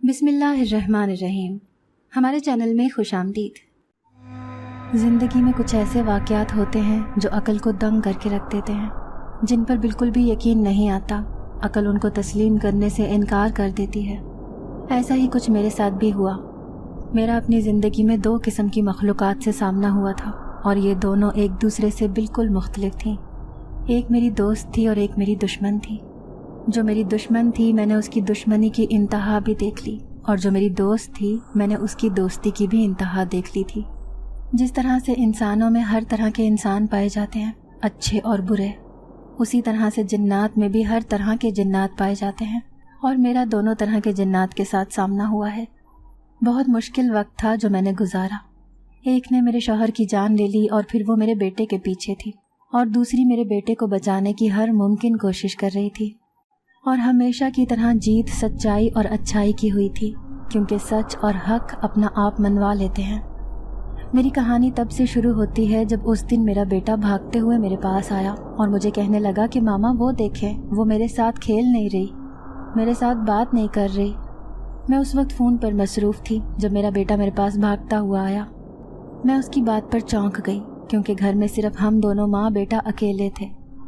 بسم اللہ الرحمن الرحیم۔ ہمارے چینل میں خوش آمدید۔ زندگی میں کچھ ایسے واقعات ہوتے ہیں جو عقل کو دنگ کر کے رکھ دیتے ہیں، جن پر بالکل بھی یقین نہیں آتا، عقل ان کو تسلیم کرنے سے انکار کر دیتی ہے۔ ایسا ہی کچھ میرے ساتھ بھی ہوا۔ میرا اپنی زندگی میں 2 قسم کی مخلوقات سے سامنا ہوا تھا، اور یہ دونوں ایک دوسرے سے بالکل مختلف تھیں۔ ایک میری دوست تھی اور ایک میری دشمن تھی۔ جو میری دشمن تھی میں نے اس کی دشمنی کی انتہا بھی دیکھ لی، اور جو میری دوست تھی میں نے اس کی دوستی کی بھی انتہا دیکھ لی تھی۔ جس طرح سے انسانوں میں ہر طرح کے انسان پائے جاتے ہیں، اچھے اور برے، اسی طرح سے جنات میں بھی ہر طرح کے جنات پائے جاتے ہیں، اور میرا دونوں طرح کے جنات کے ساتھ سامنا ہوا ہے۔ بہت مشکل وقت تھا جو میں نے گزارا۔ ایک نے میرے شوہر کی جان لے لی اور پھر وہ میرے بیٹے کے پیچھے تھی، اور دوسری میرے بیٹے کو بچانے کی ہر ممکن کوشش کر رہی تھی، اور ہمیشہ کی طرح جیت سچائی اور اچھائی کی ہوئی تھی، کیونکہ سچ اور حق اپنا آپ منوا لیتے ہیں۔ میری کہانی تب سے شروع ہوتی ہے جب اس دن میرا بیٹا بھاگتے ہوئے میرے پاس آیا اور مجھے کہنے لگا کہ ماما وہ دیکھیں، وہ میرے ساتھ کھیل نہیں رہی، میرے ساتھ بات نہیں کر رہی۔ میں اس وقت فون پر مصروف تھی جب میرا بیٹا میرے پاس بھاگتا ہوا آیا۔ میں اس کی بات پر چونک گئی، کیونکہ گھر میں صرف ہم دونوں ماں بیٹا اکیلے تھے،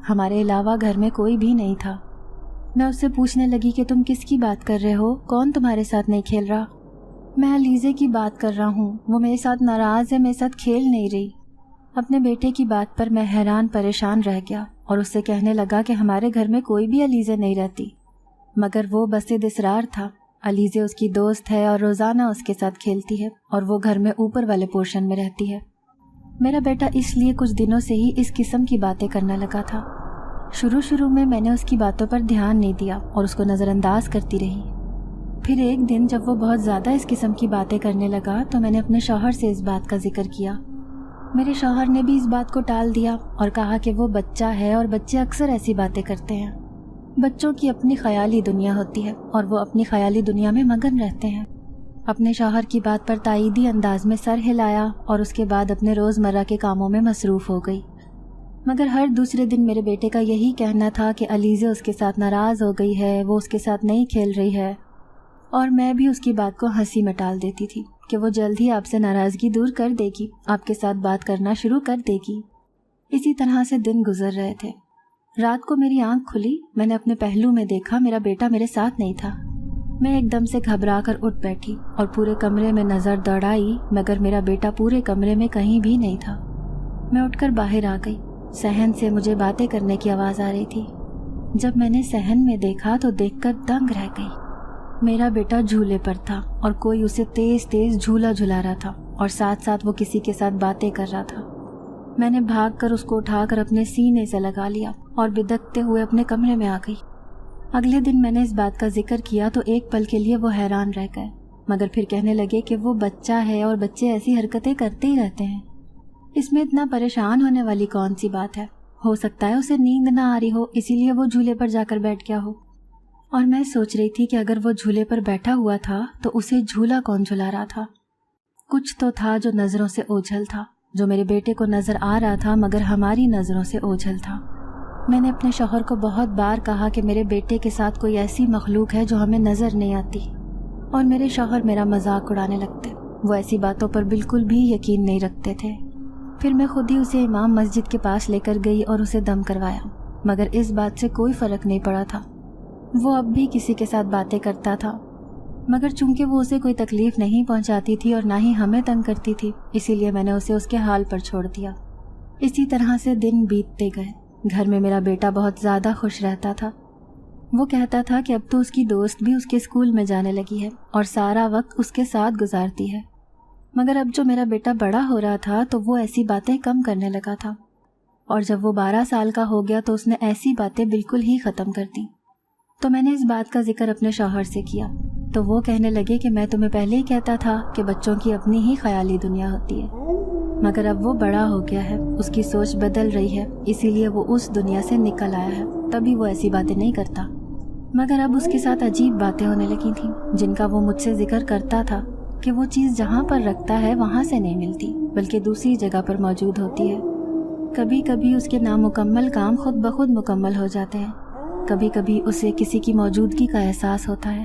ہمارے علاوہ گھر میں کوئی بھی نہیں تھا۔ میں اس سے پوچھنے لگی کہ تم کس کی بات کر رہے ہو؟ کون تمہارے ساتھ نہیں کھیل رہا؟ میں علیزے کی بات کر رہا ہوں، وہ میرے ساتھ ناراض ہے، میرے ساتھ کھیل نہیں رہی۔ اپنے بیٹے کی بات پر میں حیران پریشان رہ گیا اور اس سے کہنے لگا کہ ہمارے گھر میں کوئی بھی علیزے نہیں رہتی، مگر وہ بسد اصرار تھا۔ علیزے اس کی دوست ہے اور روزانہ اس کے ساتھ کھیلتی ہے، اور وہ گھر میں اوپر والے پورشن میں رہتی ہے۔ میرا بیٹا اس لیے کچھ دنوں سے ہی اس قسم کی باتیں کرنے لگا تھا۔ شروع میں نے اس کی باتوں پر دھیان نہیں دیا اور اس کو نظر انداز کرتی رہی۔ پھر ایک دن جب وہ بہت زیادہ اس قسم کی باتیں کرنے لگا تو میں نے اپنے شوہر سے اس بات کا ذکر کیا۔ میرے شوہر نے بھی اس بات کو ٹال دیا اور کہا کہ وہ بچہ ہے اور بچے اکثر ایسی باتیں کرتے ہیں۔ بچوں کی اپنی خیالی دنیا ہوتی ہے اور وہ اپنی خیالی دنیا میں مگن رہتے ہیں۔ اپنے شوہر کی بات پر تائیدی انداز میں سر ہلایا اور اس کے بعد اپنے روزمرہ کے کاموں میں مصروف ہو گئی۔ مگر ہر دوسرے دن میرے بیٹے کا یہی کہنا تھا کہ علیزے اس کے ساتھ ناراض ہو گئی ہے، وہ اس کے ساتھ نہیں کھیل رہی ہے، اور میں بھی اس کی بات کو ہنسی میں ٹال دیتی تھی کہ وہ جلد ہی آپ سے ناراضگی دور کر دے گی، آپ کے ساتھ بات کرنا شروع کر دے گی۔ اسی طرح سے دن گزر رہے تھے۔ رات کو میری آنکھ کھلی، میں نے اپنے پہلو میں دیکھا میرا بیٹا میرے ساتھ نہیں تھا۔ میں ایک دم سے گھبرا کر اٹھ بیٹھی اور پورے کمرے میں نظر دوڑائی، مگر میرا بیٹا پورے کمرے میں کہیں بھی نہیں تھا۔ میں اٹھ کر باہر آ گئی۔ صحن سے مجھے باتیں کرنے کی آواز آ رہی تھی۔ جب میں نے صحن میں دیکھا تو دیکھ کر دنگ رہ گئی۔ میرا بیٹا جھولے پر تھا اور کوئی اسے تیز تیز جھولا جھلا رہا تھا، اور ساتھ ساتھ وہ کسی کے ساتھ باتیں کر رہا تھا۔ میں نے بھاگ کر اس کو اٹھا کر اپنے سینے سے لگا لیا اور بدکتے ہوئے اپنے کمرے میں آ گئی۔ اگلے دن میں نے اس بات کا ذکر کیا تو ایک پل کے لیے وہ حیران رہ گئے، مگر پھر کہنے لگے کہ وہ بچہ ہے اور بچے ایسی حرکتیں کرتے ہی رہتے ہیں، اس میں اتنا پریشان ہونے والی کون سی بات ہے؟ ہو سکتا ہے اسے نیند نہ آ رہی ہو، اسی لیے وہ جھولے پر جا کر بیٹھ گیا ہو۔ اور میں سوچ رہی تھی کہ اگر وہ جھولے پر بیٹھا ہوا تھا تو اسے جھولا کون جھلا رہا تھا؟ کچھ تو تھا جو نظروں سے اوجھل تھا، جو میرے بیٹے کو نظر آ رہا تھا مگر ہماری نظروں سے اوجھل تھا۔ میں نے اپنے شوہر کو بہت بار کہا کہ میرے بیٹے کے ساتھ کوئی ایسی مخلوق ہے جو ہمیں نظر نہیں آتی، اور میرے شوہر میرا مذاق اڑانے لگتے۔ وہ ایسی باتوں پر بالکل بھی یقین نہیں رکھتے تھے۔ پھر میں خود ہی اسے امام مسجد کے پاس لے کر گئی اور اسے دم کروایا، مگر اس بات سے کوئی فرق نہیں پڑا تھا۔ وہ اب بھی کسی کے ساتھ باتیں کرتا تھا، مگر چونکہ وہ اسے کوئی تکلیف نہیں پہنچاتی تھی اور نہ ہی ہمیں تنگ کرتی تھی، اسی لیے میں نے اسے اس کے حال پر چھوڑ دیا۔ اسی طرح سے دن بیتتے گئے۔ گھر میں میرا بیٹا بہت زیادہ خوش رہتا تھا۔ وہ کہتا تھا کہ اب تو اس کی دوست بھی اس کے اسکول میں جانے لگی ہے اور سارا وقت اس کے ساتھ گزارتی ہے۔ مگر اب جو میرا بیٹا بڑا ہو رہا تھا تو وہ ایسی باتیں کم کرنے لگا تھا، اور جب وہ 12 سال کا ہو گیا تو اس نے ایسی باتیں بالکل ہی ختم کر دیں۔ تو میں نے اس بات کا ذکر اپنے شوہر سے کیا تو وہ کہنے لگے کہ میں تمہیں پہلے ہی کہتا تھا کہ بچوں کی اپنی ہی خیالی دنیا ہوتی ہے، مگر اب وہ بڑا ہو گیا ہے، اس کی سوچ بدل رہی ہے، اسی لیے وہ اس دنیا سے نکل آیا ہے، تبھی وہ ایسی باتیں نہیں کرتا۔ مگر اب اس کے ساتھ عجیب باتیں ہونے لگی تھیں جن کا وہ مجھ سے ذکر کرتا تھا کہ وہ چیز جہاں پر رکھتا ہے وہاں سے نہیں ملتی بلکہ دوسری جگہ پر موجود ہوتی ہے۔ کبھی کبھی اس کے نامکمل کام خود بخود مکمل ہو جاتے ہیں، کبھی کبھی اسے کسی کی موجودگی کا احساس ہوتا ہے۔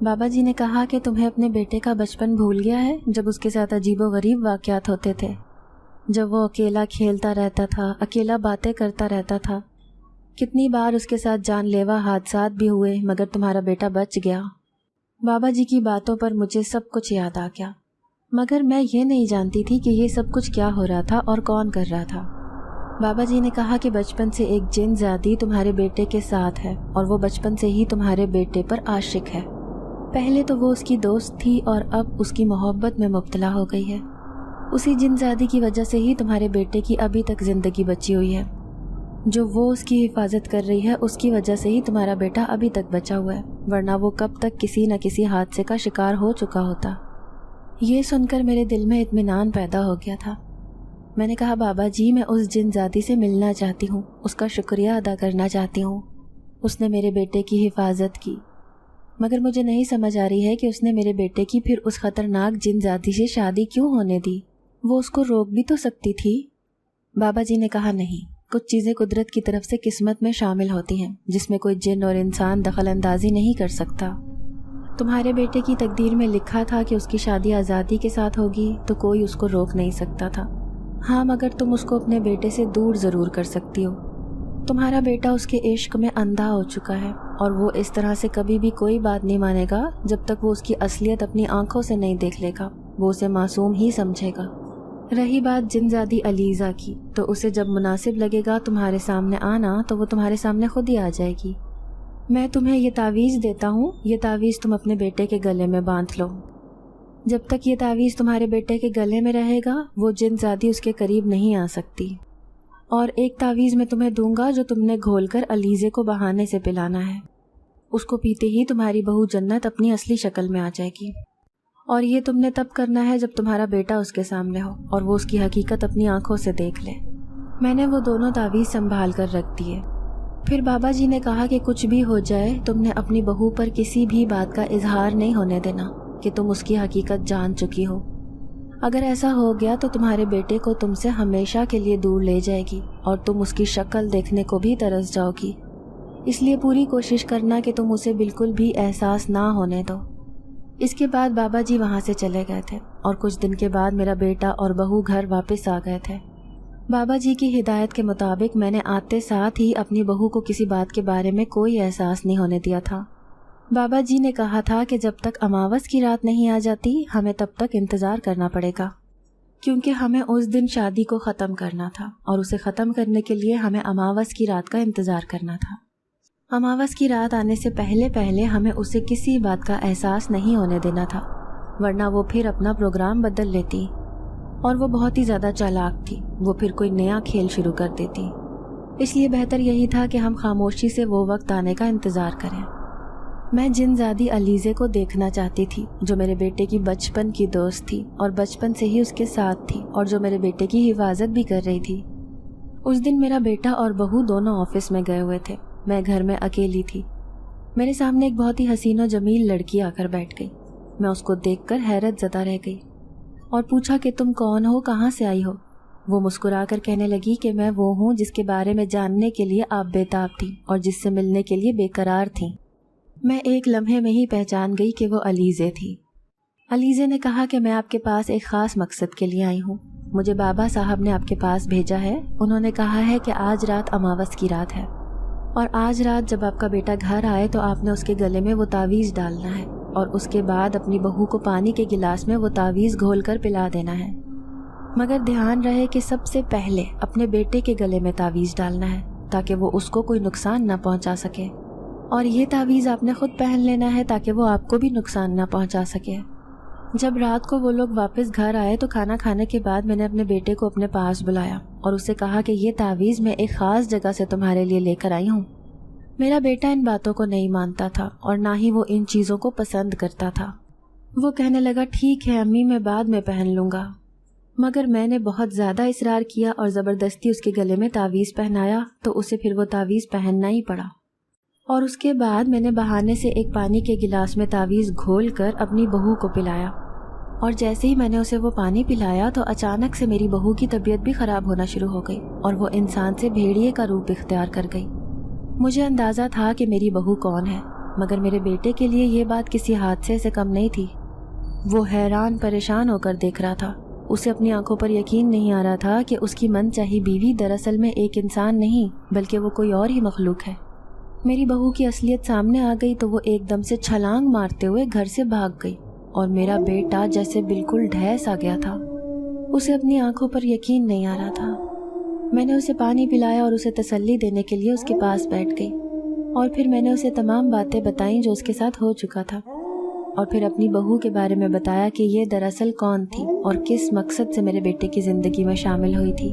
بابا جی نے کہا کہ تمہیں اپنے بیٹے کا بچپن بھول گیا ہے، جب اس کے ساتھ عجیب و غریب واقعات ہوتے تھے، جب وہ اکیلا کھیلتا رہتا تھا، اکیلا باتیں کرتا رہتا تھا۔ کتنی بار اس کے ساتھ جان لیوا حادثات بھی ہوئے، مگر تمہارا بیٹا بچ گیا۔ بابا جی کی باتوں پر مجھے سب کچھ یاد آ گیا، مگر میں یہ نہیں جانتی تھی کہ یہ سب کچھ کیا ہو رہا تھا اور کون کر رہا تھا۔ بابا جی نے کہا کہ بچپن سے ایک جن زادی تمہارے بیٹے کے ساتھ ہے، اور وہ بچپن سے ہی تمہارے بیٹے پر عاشق ہے۔ پہلے تو وہ اس کی دوست تھی اور اب اس کی محبت میں مبتلا ہو گئی ہے۔ اسی جن زادی کی وجہ سے ہی تمہارے بیٹے کی ابھی تک زندگی بچی ہوئی ہے۔ جو وہ اس کی حفاظت کر رہی ہے، اس کی وجہ سے ہی تمہارا بیٹا ابھی تک بچا ہوا ہے، ورنہ وہ کب تک کسی نہ کسی حادثے کا شکار ہو چکا ہوتا۔ یہ سن کر میرے دل میں اطمینان پیدا ہو گیا تھا۔ میں نے کہا بابا جی، میں اس جن زادی سے ملنا چاہتی ہوں، اس کا شکریہ ادا کرنا چاہتی ہوں۔ اس نے میرے بیٹے کی حفاظت کی، مگر مجھے نہیں سمجھ آ رہی ہے کہ اس نے میرے بیٹے کی پھر اس خطرناک جن زادی سے شادی کیوں ہونے دی؟ وہ اس کو روک بھی تو سکتی تھی۔ بابا جی نے کہا نہیں، کچھ چیزیں قدرت کی طرف سے قسمت میں شامل ہوتی ہیں، جس میں کوئی جن اور انسان دخل اندازی نہیں کر سکتا۔ تمہارے بیٹے کی تقدیر میں لکھا تھا کہ اس کی شادی آزادی کے ساتھ ہوگی، تو کوئی اس کو روک نہیں سکتا تھا۔ ہاں، مگر تم اس کو اپنے بیٹے سے دور ضرور کر سکتی ہو۔ تمہارا بیٹا اس کے عشق میں اندھا ہو چکا ہے، اور وہ اس طرح سے کبھی بھی کوئی بات نہیں مانے گا جب تک وہ اس کی اصلیت اپنی آنکھوں سے نہیں دیکھ لے گا۔ وہ اسے معصوم ہی سمجھے گا۔ رہی بات جن زادی علیزہ کی، تو اسے جب مناسب لگے گا تمہارے سامنے آنا، تو وہ تمہارے سامنے خود ہی آ جائے گی۔ میں تمہیں یہ تعویذ دیتا ہوں، یہ تعویذ تم اپنے بیٹے کے گلے میں باندھ لو۔ جب تک یہ تعویذ تمہارے بیٹے کے گلے میں رہے گا، وہ جن زادی اس کے قریب نہیں آ سکتی۔ اور ایک تعویذ میں تمہیں دوں گا جو تم نے گھول کر علیزے کو بہانے سے پلانا ہے۔ اس کو پیتے ہی تمہاری بہو جنت اپنی اصلی شکل میں آ جائے گی، اور یہ تم نے تب کرنا ہے جب تمہارا بیٹا اس کے سامنے ہو اور وہ اس کی حقیقت اپنی آنکھوں سے دیکھ لے۔ میں نے وہ دونوں تعویذ سنبھال کر رکھ دیے۔ پھر بابا جی نے کہا کہ کچھ بھی ہو جائے، تم نے اپنی بہو پر کسی بھی بات کا اظہار نہیں ہونے دینا کہ تم اس کی حقیقت جان چکی ہو۔ اگر ایسا ہو گیا تو تمہارے بیٹے کو تم سے ہمیشہ کے لیے دور لے جائے گی، اور تم اس کی شکل دیکھنے کو بھی ترس جاؤ گی۔ اس لیے پوری کوشش کرنا کہ تم اسے بالکل بھی احساس نہ ہونے دو۔ اس کے بعد بابا جی وہاں سے چلے گئے تھے، اور کچھ دن کے بعد میرا بیٹا اور بہو گھر واپس آ گئے تھے۔ بابا جی کی ہدایت کے مطابق میں نے آتے ساتھ ہی اپنی بہو کو کسی بات کے بارے میں کوئی احساس نہیں ہونے دیا تھا۔ بابا جی نے کہا تھا کہ جب تک اماوس کی رات نہیں آ جاتی، ہمیں تب تک انتظار کرنا پڑے گا، کیونکہ ہمیں اس دن شادی کو ختم کرنا تھا، اور اسے ختم کرنے کے لیے ہمیں اماوس کی رات کا انتظار کرنا تھا۔ اماوس کی رات آنے سے پہلے ہمیں اسے کسی بات کا احساس نہیں ہونے دینا تھا، ورنہ وہ پھر اپنا پروگرام بدل لیتی، اور وہ بہت ہی زیادہ چالاک تھی۔ وہ پھر کوئی نیا کھیل شروع کر دیتی۔ اس لیے بہتر یہی تھا کہ ہم خاموشی سے وہ وقت آنے کا انتظار کریں۔ میں جن زادی علیزے کو دیکھنا چاہتی تھی، جو میرے بیٹے کی بچپن کی دوست تھی اور بچپن سے ہی اس کے ساتھ تھی، اور جو میرے بیٹے کی حفاظت بھی کر رہی تھی۔ اس دن میرا بیٹا اور بہو دونوں آفس میں گئے ہوئے تھے، میں گھر میں اکیلی تھی۔ میرے سامنے ایک بہت ہی حسین و جمیل لڑکی آ کر بیٹھ گئی۔ میں اس کو دیکھ کر حیرت زدہ رہ گئی اور پوچھا کہ تم کون ہو، کہاں سے آئی ہو؟ وہ مسکرا کر کہنے لگی کہ میں وہ ہوں جس کے بارے میں جاننے کے لیے آپ بےتاب تھیں اور جس سے ملنے کے لیے بے قرار تھیں۔ میں ایک لمحے میں ہی پہچان گئی کہ وہ علیزے تھی۔ علیزے نے کہا کہ میں آپ کے پاس ایک خاص مقصد کے لیے آئی ہوں۔ مجھے بابا صاحب نے آپ کے پاس بھیجا ہے۔ انہوں نے کہا ہے کہ آج رات اماوس کی رات ہے، اور آج رات جب آپ کا بیٹا گھر آئے تو آپ نے اس کے گلے میں وہ تعویذ ڈالنا ہے، اور اس کے بعد اپنی بہو کو پانی کے گلاس میں وہ تعویذ گھول کر پلا دینا ہے۔ مگر دھیان رہے کہ سب سے پہلے اپنے بیٹے کے گلے میں تعویذ ڈالنا ہے، تاکہ وہ اس کو کوئی نقصان نہ پہنچا سکے، اور یہ تعویذ آپ نے خود پہن لینا ہے تاکہ وہ آپ کو بھی نقصان نہ پہنچا سکے۔ جب رات کو وہ لوگ واپس گھر آئے تو کھانا کھانے کے بعد میں نے اپنے بیٹے کو اپنے پاس بلایا اور اسے کہا کہ یہ تعویذ میں ایک خاص جگہ سے تمہارے لیے لے کر آئی ہوں۔ میرا بیٹا ان باتوں کو نہیں مانتا تھا اور نہ ہی وہ ان چیزوں کو پسند کرتا تھا۔ وہ کہنے لگا ٹھیک ہے امی، میں بعد میں پہن لوں گا، مگر میں نے بہت زیادہ اصرار کیا اور زبردستی اس کے گلے میں تعویذ پہنایا تو اسے پھر وہ تعویذ پہننا ہی پڑا، اور اس کے بعد میں نے بہانے سے ایک پانی کے گلاس میں تعویذ گھول کر اپنی بہو کو پلایا، اور جیسے ہی میں نے اسے وہ پانی پلایا تو اچانک سے میری بہو کی طبیعت بھی خراب ہونا شروع ہو گئی اور وہ انسان سے بھیڑیے کا روپ اختیار کر گئی۔ مجھے اندازہ تھا کہ میری بہو کون ہے، مگر میرے بیٹے کے لیے یہ بات کسی حادثے سے کم نہیں تھی۔ وہ حیران پریشان ہو کر دیکھ رہا تھا۔ اسے اپنی آنکھوں پر یقین نہیں آ رہا تھا کہ اس کی من چاہی بیوی دراصل میں ایک انسان نہیں بلکہ وہ کوئی اور ہی مخلوق ہے۔ میری بہو کی اصلیت سامنے آ گئی تو وہ ایک دم سے چھلانگ مارتے ہوئے گھر سے بھاگ گئی اور میرا بیٹا جیسے بالکل ڈھیس آ گیا تھا۔ اسے اپنی آنکھوں پر یقین نہیں آ رہا تھا۔ میں نے اسے پانی پلایا اور اسے تسلی دینے کے لیے اس کے پاس بیٹھ گئی، اور پھر میں نے اسے تمام باتیں بتائیں جو اس کے ساتھ ہو چکا تھا، اور پھر اپنی بہو کے بارے میں بتایا کہ یہ دراصل کون تھی اور کس مقصد سے میرے بیٹے کی زندگی میں شامل ہوئی تھی۔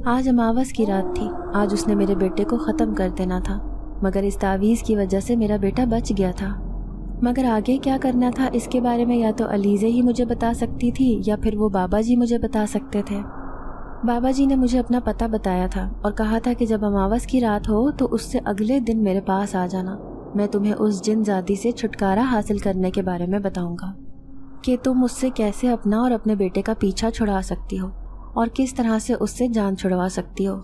آج اماوس کی رات تھی۔ آج اس نے میرے بیٹے کو ختم کر دینا تھا، مگر اس تعویذ کی وجہ سے میرا بیٹا بچ گیا تھا۔ مگر آگے کیا کرنا تھا اس کے بارے میں یا تو علیزہ ہی مجھے بتا سکتی تھی یا پھر وہ بابا جی مجھے بتا سکتے تھے۔ بابا جی نے مجھے اپنا پتہ بتایا تھا اور کہا تھا کہ جب اماوس کی رات ہو تو اس سے اگلے دن میرے پاس آ جانا۔ میں تمہیں اس جن زادی سے چھٹکارا حاصل کرنے کے بارے میں بتاؤں گا کہ تم اس سے کیسے اپنا اور اپنے بیٹے کا پیچھا چھڑا سکتی ہو اور کس طرح سے اس سے جان چھڑوا سکتی ہو۔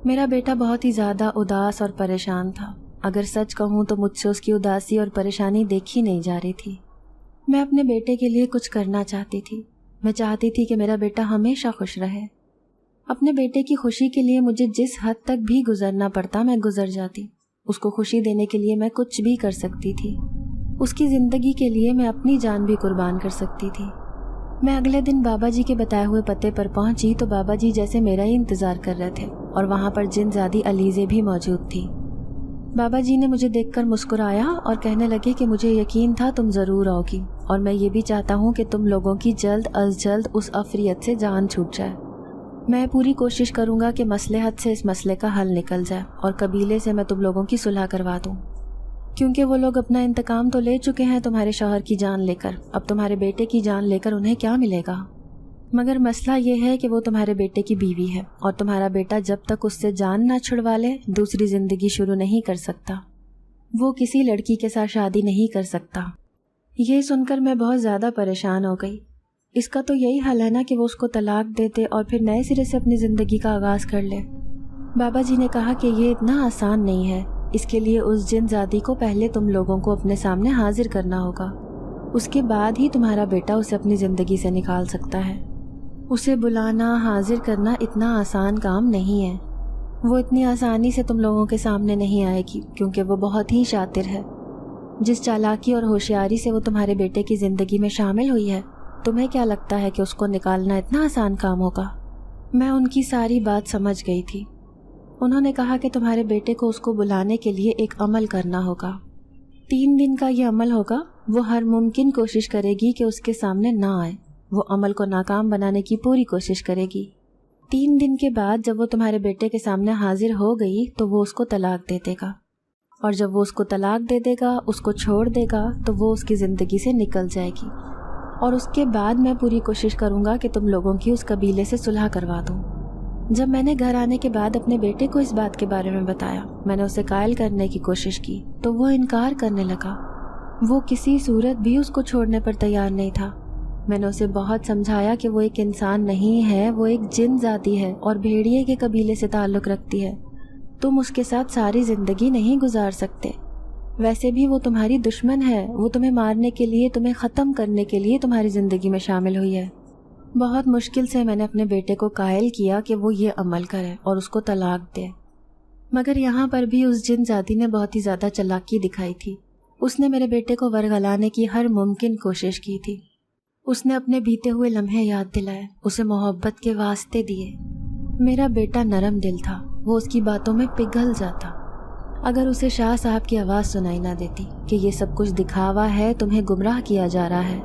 میرا بیٹا بہت ہی زیادہ اداس اور پریشان تھا۔ اگر سچ کہوں تو مجھ سے اس کی اداسی اور پریشانی دیکھی نہیں جا رہی تھی۔ میں اپنے بیٹے کے لیے کچھ کرنا چاہتی تھی۔ میں چاہتی تھی کہ میرا بیٹا ہمیشہ خوش رہے۔ اپنے بیٹے کی خوشی کے لیے مجھے جس حد تک بھی گزرنا پڑتا میں گزر جاتی۔ اس کو خوشی دینے کے لیے میں کچھ بھی کر سکتی تھی۔ اس کی زندگی کے لیے میں اپنی جان بھی قربان کر سکتی تھی۔ میں اگلے دن بابا جی کے بتائے ہوئے پتے پر پہنچی تو بابا جی جیسے میرا ہی انتظار کر رہے تھے، اور وہاں پر جن زادی علیزہ بھی موجود تھی۔ بابا جی نے مجھے دیکھ کر مسکرایا اور کہنے لگے کہ مجھے یقین تھا تم ضرور آؤ گی، اور میں یہ بھی چاہتا ہوں کہ تم لوگوں کی جلد از جلد اس عفریت سے جان چھوٹ جائے۔ میں پوری کوشش کروں گا کہ مصلحت سے اس مسئلے کا حل نکل جائے اور قبیلے سے میں تم لوگوں کی صلح کروا دوں، کیونکہ وہ لوگ اپنا انتقام تو لے چکے ہیں تمہارے شوہر کی جان لے کر، اب تمہارے بیٹے کی جان لے کر انہیں کیا ملے گا؟ مگر مسئلہ یہ ہے کہ وہ تمہارے بیٹے کی بیوی ہے، اور تمہارا بیٹا جب تک اس سے جان نہ چھڑوا لے دوسری زندگی شروع نہیں کر سکتا۔ وہ کسی لڑکی کے ساتھ شادی نہیں کر سکتا۔ یہ سن کر میں بہت زیادہ پریشان ہو گئی۔ اس کا تو یہی حل ہے نا کہ وہ اس کو طلاق دے دے اور پھر نئے سرے سے اپنی زندگی کا آغاز کر لے۔ بابا جی نے کہا کہ یہ اتنا آسان نہیں ہے، اس کے لیے اس جن زادی کو پہلے تم لوگوں کو اپنے سامنے حاضر کرنا ہوگا، اس کے بعد ہی تمہارا بیٹا اسے اپنی زندگی سے نکال سکتا ہے۔ اسے بلانا حاضر کرنا اتنا آسان کام نہیں ہے۔ وہ اتنی آسانی سے تم لوگوں کے سامنے نہیں آئے گی کیونکہ وہ بہت ہی شاطر ہے۔ جس چالاکی اور ہوشیاری سے وہ تمہارے بیٹے کی زندگی میں شامل ہوئی ہے، تمہیں کیا لگتا ہے کہ اس کو نکالنا اتنا آسان کام ہوگا؟ میں ان کی ساری بات سمجھ گئی تھی۔ انہوں نے کہا کہ تمہارے بیٹے کو اس کو بلانے کے لیے ایک عمل کرنا ہوگا۔ 3 دن کا یہ عمل ہوگا۔ وہ ہر ممکن کوشش کرے گی کہ اس کے سامنے نہ آئے۔ وہ عمل کو ناکام بنانے کی پوری کوشش کرے گی۔ 3 دن کے بعد جب وہ تمہارے بیٹے کے سامنے حاضر ہو گئی تو وہ اس کو طلاق دے دے گا، اور جب وہ اس کو طلاق دے دے گا، اس کو چھوڑ دے گا، تو وہ اس کی زندگی سے نکل جائے گی، اور اس کے بعد میں پوری کوشش کروں گا کہ تم لوگوں کی اس قبیلے سے صلح کروا دوں۔ جب میں نے گھر آنے کے بعد اپنے بیٹے کو اس بات کے بارے میں بتایا، میں نے اسے قائل کرنے کی کوشش کی تو وہ انکار کرنے لگا۔ وہ کسی صورت بھی اس کو چھوڑنے پر تیار نہیں تھا۔ میں نے اسے بہت سمجھایا کہ وہ ایک انسان نہیں ہے، وہ ایک جن ذاتی ہے اور بھیڑیے کے قبیلے سے تعلق رکھتی ہے۔ تم اس کے ساتھ ساری زندگی نہیں گزار سکتے۔ ویسے بھی وہ تمہاری دشمن ہے، وہ تمہیں مارنے کے لیے، تمہیں ختم کرنے کے لیے تمہاری زندگی میں شامل ہوئی ہے۔ بہت مشکل سے میں نے اپنے بیٹے کو قائل کیا کہ وہ یہ عمل کرے اور اس کو طلاق دے، مگر یہاں پر بھی اس جن ذاتی نے بہت ہی زیادہ چالاکی دکھائی تھی۔ اس نے میرے بیٹے کو ورگلانے کی ہر ممکن کوشش کی تھی۔ اس نے اپنے بیتے ہوئے لمحے یاد دلائے، اسے محبت کے واسطے دیے۔ میرا بیٹا نرم دل تھا، وہ اس کی باتوں میں پگھل جاتا۔ اگر اسے شاہ صاحب کی آواز سنائی نہ دیتی کہ یہ سب کچھ دکھاوا ہے، تمہیں گمراہ کیا جا رہا ہے،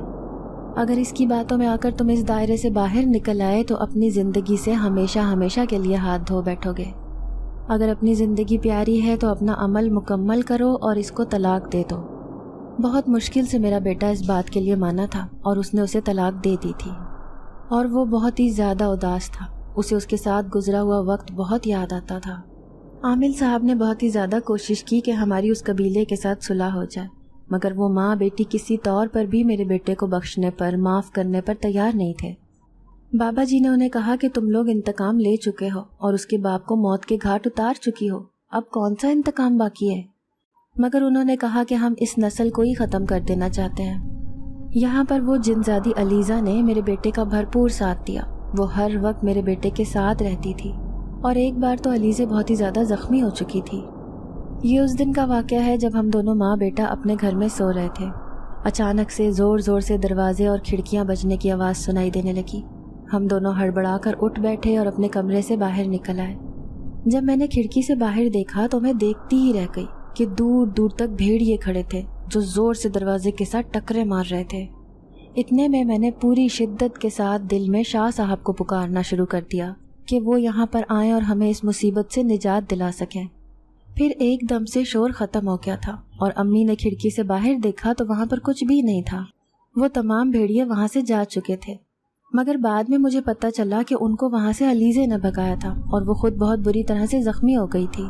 اگر اس کی باتوں میں آ کر تم اس دائرے سے باہر نکل آئے تو اپنی زندگی سے ہمیشہ ہمیشہ کے لیے ہاتھ دھو بیٹھو گے۔ اگر اپنی زندگی پیاری ہے تو اپنا عمل مکمل کرو اور اس کو طلاق دے دو۔ بہت مشکل سے میرا بیٹا اس بات کے لیے مانا تھا اور اس نے اسے طلاق دے دی تھی، اور وہ بہت ہی زیادہ اداس تھا۔ اسے اس کے ساتھ گزرا ہوا وقت بہت یاد آتا تھا۔ عامل صاحب نے بہت ہی زیادہ کوشش کی کہ ہماری اس قبیلے کے ساتھ صلح ہو جائے، مگر وہ ماں بیٹی کسی طور پر بھی میرے بیٹے کو بخشنے پر، معاف کرنے پر تیار نہیں تھے۔ بابا جی نے انہیں کہا کہ تم لوگ انتقام لے چکے ہو اور اس کے باپ کو موت کے گھاٹ اتار چکی ہو، اب کون سا انتقام باقی ہے؟ مگر انہوں نے کہا کہ ہم اس نسل کو ہی ختم کر دینا چاہتے ہیں۔ یہاں پر وہ جنزادی علیزہ نے میرے بیٹے کا بھرپور ساتھ دیا۔ وہ ہر وقت میرے بیٹے کے ساتھ رہتی تھی، اور ایک بار تو علیزہ بہت ہی زیادہ زخمی ہو چکی تھی۔ یہ اس دن کا واقعہ ہے جب ہم دونوں ماں بیٹا اپنے گھر میں سو رہے تھے۔ اچانک سے زور زور سے دروازے اور کھڑکیاں بجنے کی آواز سنائی دینے لگی۔ ہم دونوں ہڑبڑا کر اٹھ بیٹھے اور اپنے کمرے سے باہر نکل آئے۔ جب میں نے کھڑکی سے باہر دیکھا تو میں دیکھتی ہی رہ گئی کہ دور دور تک بھیڑیے کھڑے تھے جو زور سے دروازے کے ساتھ ٹکرے مار رہے تھے۔ اتنے میں نے پوری شدت کے ساتھ دل میں شاہ صاحب کو پکارنا شروع کر دیا کہ وہ یہاں پر آئیں اور ہمیں اس مصیبت سے نجات دلا سکیں۔ پھر ایک دم سے شور ختم ہو گیا تھا اور امی نے کھڑکی سے باہر دیکھا تو وہاں پر کچھ بھی نہیں تھا۔ وہ تمام بھیڑیے وہاں سے جا چکے تھے، مگر بعد میں مجھے پتہ چلا کہ ان کو وہاں سے علیزہ نے بھگایا تھا اور وہ خود بہت بری طرح سے زخمی ہو گئی تھی۔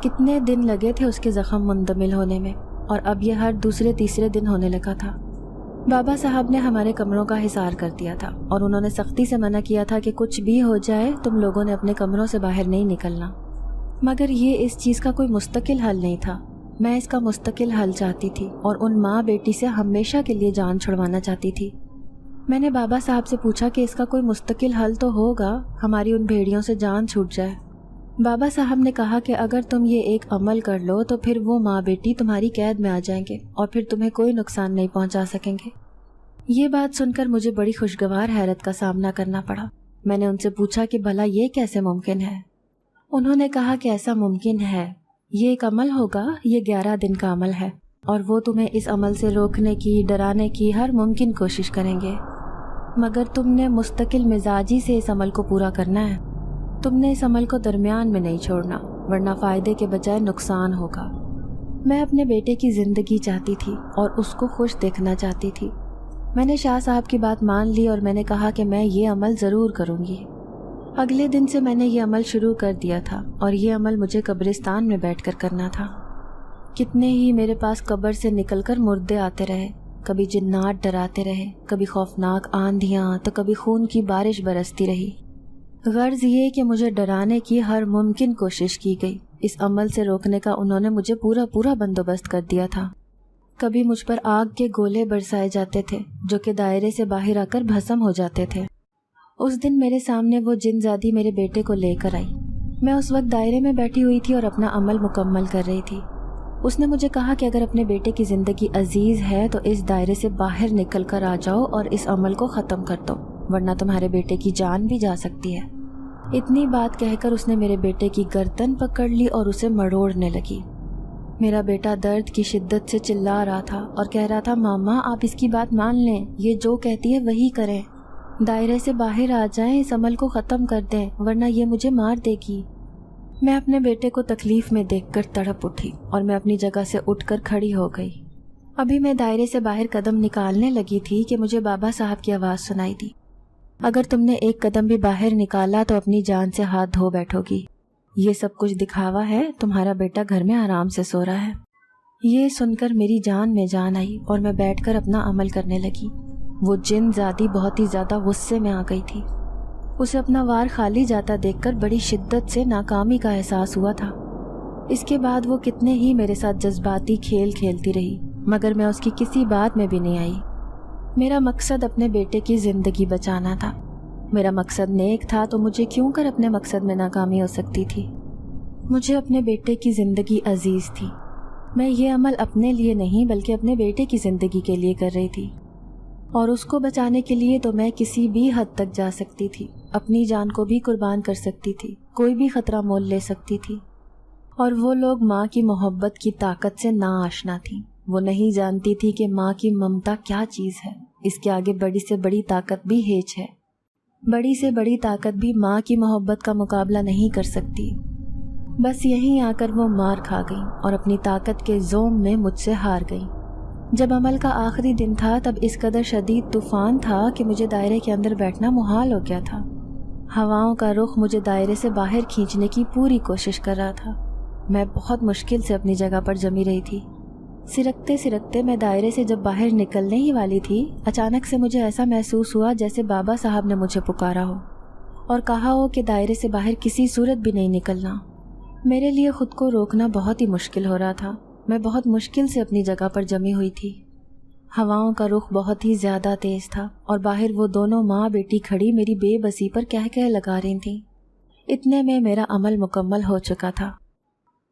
کتنے دن لگے تھے اس کے زخم مندمل ہونے میں، اور اب یہ ہر دوسرے تیسرے دن ہونے لگا تھا۔ بابا صاحب نے ہمارے کمروں کا حصار کر دیا تھا اور انہوں نے سختی سے منع کیا تھا کہ کچھ بھی ہو جائے تم لوگوں نے اپنے کمروں سے باہر نہیں نکلنا۔ مگر یہ اس چیز کا کوئی مستقل حل نہیں تھا۔ میں اس کا مستقل حل چاہتی تھی اور ان ماں بیٹی سے ہمیشہ کے لیے جان چھڑوانا چاہتی تھی۔ میں نے بابا صاحب سے پوچھا کہ اس کا کوئی مستقل حل تو ہوگا، ہماری ان بھیڑیوں سے جان چھوٹ جائے۔ بابا صاحب نے کہا کہ اگر تم یہ ایک عمل کر لو تو پھر وہ ماں بیٹی تمہاری قید میں آ جائیں گے اور پھر تمہیں کوئی نقصان نہیں پہنچا سکیں گے۔ یہ بات سن کر مجھے بڑی خوشگوار حیرت کا سامنا کرنا پڑا۔ میں نے ان سے پوچھا کہ بھلا یہ کیسے ممکن ہے؟ انہوں نے کہا کہ ایسا ممکن ہے، یہ ایک عمل ہوگا، یہ 11 دن کا عمل ہے، اور وہ تمہیں اس عمل سے روکنے کی، ڈرانے کی ہر ممکن کوشش کریں گے، مگر تم نے مستقل مزاجی سے اس عمل کو پورا کرنا ہے۔ تم نے اس عمل کو درمیان میں نہیں چھوڑنا، ورنہ فائدے کے بجائے نقصان ہوگا۔ میں اپنے بیٹے کی زندگی چاہتی تھی اور اس کو خوش دیکھنا چاہتی تھی۔ میں نے شاہ صاحب کی بات مان لی اور میں نے کہا کہ میں یہ عمل ضرور کروں گی۔ اگلے دن سے میں نے یہ عمل شروع کر دیا تھا، اور یہ عمل مجھے قبرستان میں بیٹھ کر کرنا تھا۔ کتنے ہی میرے پاس قبر سے نکل کر مردے آتے رہے، کبھی جنات ڈراتے رہے، کبھی خوفناک آندھیاں، تو کبھی خون کی بارش برستی رہی۔ غرض یہ کہ مجھے ڈرانے کی ہر ممکن کوشش کی گئی۔ اس عمل سے روکنے کا انہوں نے مجھے پورا بندوبست کر دیا تھا۔ کبھی مجھ پر آگ کے گولے برسائے جاتے تھے جو کہ دائرے سے باہر آ کر بھسم ہو جاتے تھے۔ اس دن میرے سامنے وہ جن زادی میرے بیٹے کو لے کر آئی۔ میں اس وقت دائرے میں بیٹھی ہوئی تھی اور اپنا عمل مکمل کر رہی تھی۔ اس نے مجھے کہا کہ اگر اپنے بیٹے کی زندگی عزیز ہے تو اس دائرے سے باہر نکل کر آ جاؤ اور اس عمل کو ختم کر دو، ورنہ تمہارے بیٹے کی جان بھی جا سکتی ہے۔ اتنی بات کہہ کر اس نے میرے بیٹے کی گردن پکڑ لی اور اسے مڑوڑنے لگی۔ میرا بیٹا درد کی شدت سے چلا رہا تھا اور کہہ رہا تھا، ماما آپ اس کی بات مان لیں، یہ جو کہتی ہے وہی کریں، دائرے سے باہر آ جائیں، اس عمل کو ختم کر دیں، ورنہ یہ مجھے مار دے گی۔ میں اپنے بیٹے کو تکلیف میں دیکھ کر تڑپ اٹھی اور میں اپنی جگہ سے اٹھ کر کھڑی ہو گئی۔ ابھی میں دائرے سے باہر قدم نکالنے لگی تھی کہ مجھے بابا صاحب کی آواز سنائی دی، اگر تم نے ایک قدم بھی باہر نکالا تو اپنی جان سے ہاتھ دھو بیٹھو گی، یہ سب کچھ دکھاوا ہے، تمہارا بیٹا گھر میں آرام سے سو رہا ہے۔ یہ سن کر میری جان میں جان آئی اور میں بیٹھ کر اپنا عمل کرنے لگی۔ وہ جن زادی بہت ہی زیادہ غصے میں آ گئی تھی۔ اسے اپنا وار خالی جاتا دیکھ کر بڑی شدت سے ناکامی کا احساس ہوا تھا۔ اس کے بعد وہ کتنے ہی میرے ساتھ جذباتی کھیل کھیلتی رہی، مگر میں اس کی کسی بات میں بھی نہیں آئی۔ میرا مقصد اپنے بیٹے کی زندگی بچانا تھا۔ میرا مقصد نیک تھا تو مجھے کیوں کر اپنے مقصد میں ناکامی ہو سکتی تھی؟ مجھے اپنے بیٹے کی زندگی عزیز تھی۔ میں یہ عمل اپنے لیے نہیں بلکہ اپنے بیٹے کی زندگی کے لیے کر رہی تھی، اور اس کو بچانے کے لیے تو میں کسی بھی حد تک جا سکتی تھی، اپنی جان کو بھی قربان کر سکتی تھی، کوئی بھی خطرہ مول لے سکتی تھی۔ اور وہ لوگ ماں کی محبت کی طاقت سے نا آشنا تھیں۔ وہ نہیں جانتی تھی کہ ماں کی ممتا کیا چیز ہے، اس کے آگے بڑی سے بڑی طاقت بھی ہیچ ہے۔ بڑی سے بڑی طاقت بھی ماں کی محبت کا مقابلہ نہیں کر سکتی۔ بس یہیں آ کر وہ مار کھا گئی اور اپنی طاقت کے زوم میں مجھ سے ہار گئی۔ جب عمل کا آخری دن تھا تب اس قدر شدید طوفان تھا کہ مجھے دائرے کے اندر بیٹھنا محال ہو گیا تھا۔ ہواؤں کا رخ مجھے دائرے سے باہر کھینچنے کی پوری کوشش کر رہا تھا۔ میں بہت مشکل سے اپنی جگہ پر جمی رہی تھی۔ سرکتے سرکتے میں دائرے سے جب باہر نکلنے ہی والی تھی، اچانک سے مجھے ایسا محسوس ہوا جیسے بابا صاحب نے مجھے پکارا ہو اور کہا ہو کہ دائرے سے باہر کسی صورت بھی نہیں نکلنا۔ میرے لیے خود کو روکنا بہت ہی مشکل ہو رہا تھا۔ میں بہت مشکل سے اپنی جگہ پر جمی ہوئی تھی۔ ہواؤں کا رخ بہت ہی زیادہ تیز تھا اور باہر وہ دونوں ماں بیٹی کھڑی میری بے بسی پر کہہ لگا رہی تھیں۔ اتنے میں میرا عمل مکمل ہو چکا تھا۔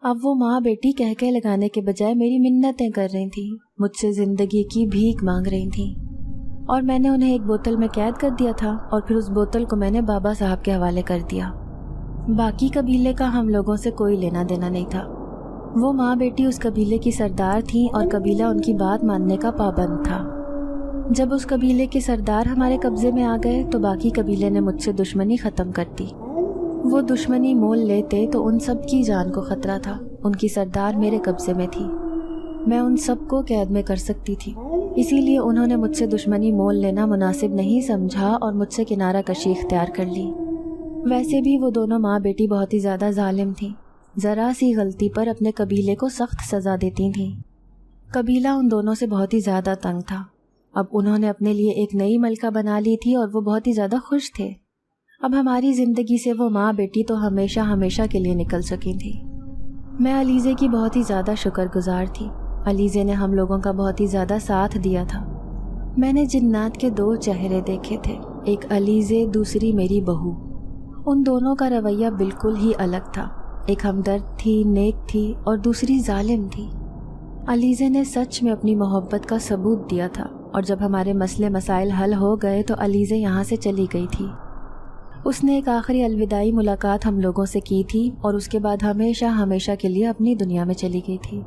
اب وہ ماں بیٹی کہہ لگانے کے بجائے میری منتیں کر رہی تھیں، مجھ سے زندگی کی بھیک مانگ رہی تھیں، اور میں نے انہیں ایک بوتل میں قید کر دیا تھا اور پھر اس بوتل کو میں نے بابا صاحب کے حوالے کر دیا۔ باقی قبیلے کا ہم لوگوں سے کوئی لینا دینا نہیں تھا۔ وہ ماں بیٹی اس قبیلے کی سردار تھیں اور قبیلہ ان کی بات ماننے کا پابند تھا۔ جب اس قبیلے کے سردار ہمارے قبضے میں آ گئے تو باقی قبیلے نے مجھ سے دشمنی ختم کر دی۔ وہ دشمنی مول لیتے تو ان سب کی جان کو خطرہ تھا۔ ان کی سردار میرے قبضے میں تھی، میں ان سب کو قید میں کر سکتی تھی، اسی لیے انہوں نے مجھ سے دشمنی مول لینا مناسب نہیں سمجھا اور مجھ سے کنارہ کشی اختیار کر لی۔ ویسے بھی وہ دونوں ماں بیٹی بہت ہی زیادہ ظالم تھیں، ذرا سی غلطی پر اپنے قبیلے کو سخت سزا دیتی تھیں۔ قبیلہ ان دونوں سے بہت ہی زیادہ تنگ تھا۔ اب انہوں نے اپنے لیے ایک نئی ملکہ بنا لی تھی اور وہ بہت ہی زیادہ خوش تھے۔ اب ہماری زندگی سے وہ ماں بیٹی تو ہمیشہ ہمیشہ کے لیے نکل چکی تھی۔ میں علیزے کی بہت ہی زیادہ شکر گزار تھی۔ علیزے نے ہم لوگوں کا بہت ہی زیادہ ساتھ دیا تھا۔ میں نے جنات کے دو چہرے دیکھے تھے، ایک علیزے، دوسری میری بہو۔ ان دونوں کا رویہ بالکل ہی الگ تھا، ایک ہمدرد تھی، نیک تھی، اور دوسری ظالم تھی۔ علیزے نے سچ میں اپنی محبت کا ثبوت دیا تھا، اور جب ہمارے مسئلے مسائل حل ہو گئے تو علیزے یہاں سے چلی گئی تھی۔ اس نے ایک آخری الوداعی ملاقات ہم لوگوں سے کی تھی اور اس کے بعد ہمیشہ ہمیشہ کے لیے اپنی دنیا میں چلی گئی تھی۔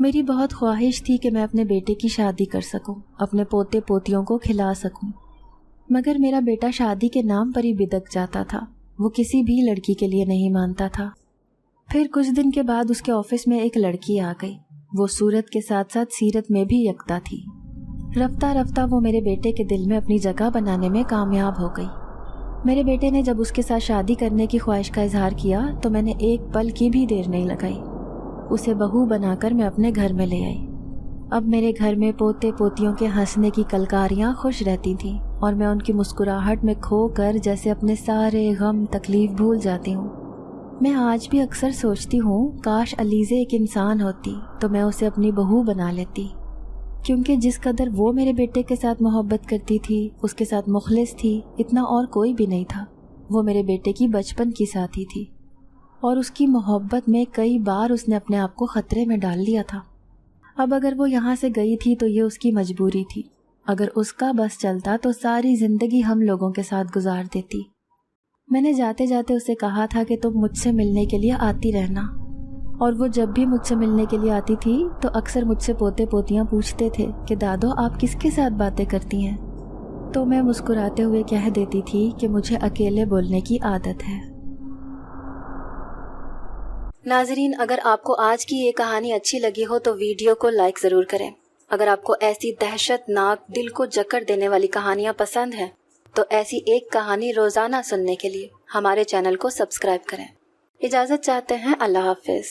میری بہت خواہش تھی کہ میں اپنے بیٹے کی شادی کر سکوں، اپنے پوتے پوتیوں کو کھلا سکوں، مگر میرا بیٹا شادی کے نام پر ہی بدک جاتا تھا۔ وہ کسی بھی لڑکی کے لیے نہیں مانتا تھا۔ پھر کچھ دن کے بعد اس کے آفس میں ایک لڑکی آ گئی۔ وہ صورت کے ساتھ ساتھ سیرت میں بھی یکتا تھی۔ رفتہ رفتہ وہ میرے بیٹے کے دل میں اپنی جگہ بنانے میں کامیاب ہو گئی۔ میرے بیٹے نے جب اس کے ساتھ شادی کرنے کی خواہش کا اظہار کیا تو میں نے ایک پل کی بھی دیر نہیں لگائی، اسے بہو بنا کر میں اپنے گھر میں لے آئی۔ اب میرے گھر میں پوتے پوتیوں کے ہنسنے کی کلکاریاں خوش رہتی تھیں اور میں ان کی مسکراہٹ میں کھو کر جیسے اپنے سارے غم تکلیف بھول جاتی ہوں۔ میں آج بھی اکثر سوچتی ہوں کاش علیزے ایک انسان ہوتی تو میں اسے اپنی بہو بنا لیتی، کیونکہ جس قدر وہ میرے بیٹے کے ساتھ محبت کرتی تھی، اس کے ساتھ مخلص تھی، اتنا اور کوئی بھی نہیں تھا۔ وہ میرے بیٹے کی بچپن کی ساتھی تھی اور اس کی محبت میں کئی بار اس نے اپنے آپ کو خطرے میں ڈال لیا تھا۔ اب اگر وہ یہاں سے گئی تھی تو یہ اس کی مجبوری تھی، اگر اس کا بس چلتا تو ساری زندگی ہم لوگوں کے ساتھ گزار دیتی۔ میں نے جاتے جاتے اسے کہا تھا کہ تم مجھ سے ملنے کے لیے آتی رہنا، اور وہ جب بھی مجھ سے ملنے کے لیے آتی تھی تو اکثر مجھ سے پوتے پوتیاں پوچھتے تھے کہ دادو آپ کس کے ساتھ باتیں کرتی ہیں، تو میں مسکراتے ہوئے کہہ دیتی تھی کہ مجھے اکیلے بولنے کی عادت ہے۔ ناظرین، اگر آپ کو آج کی یہ کہانی اچھی لگی ہو تو ویڈیو کو لائک ضرور کریں۔ اگر آپ کو ایسی دہشت ناک، دل کو جکڑ دینے والی کہانیاں پسند ہیں تو ایسی ایک کہانی روزانہ سننے کے لیے ہمارے چینل کو سبسکرائب کریں۔ اجازت چاہتے ہیں، اللہ حافظ۔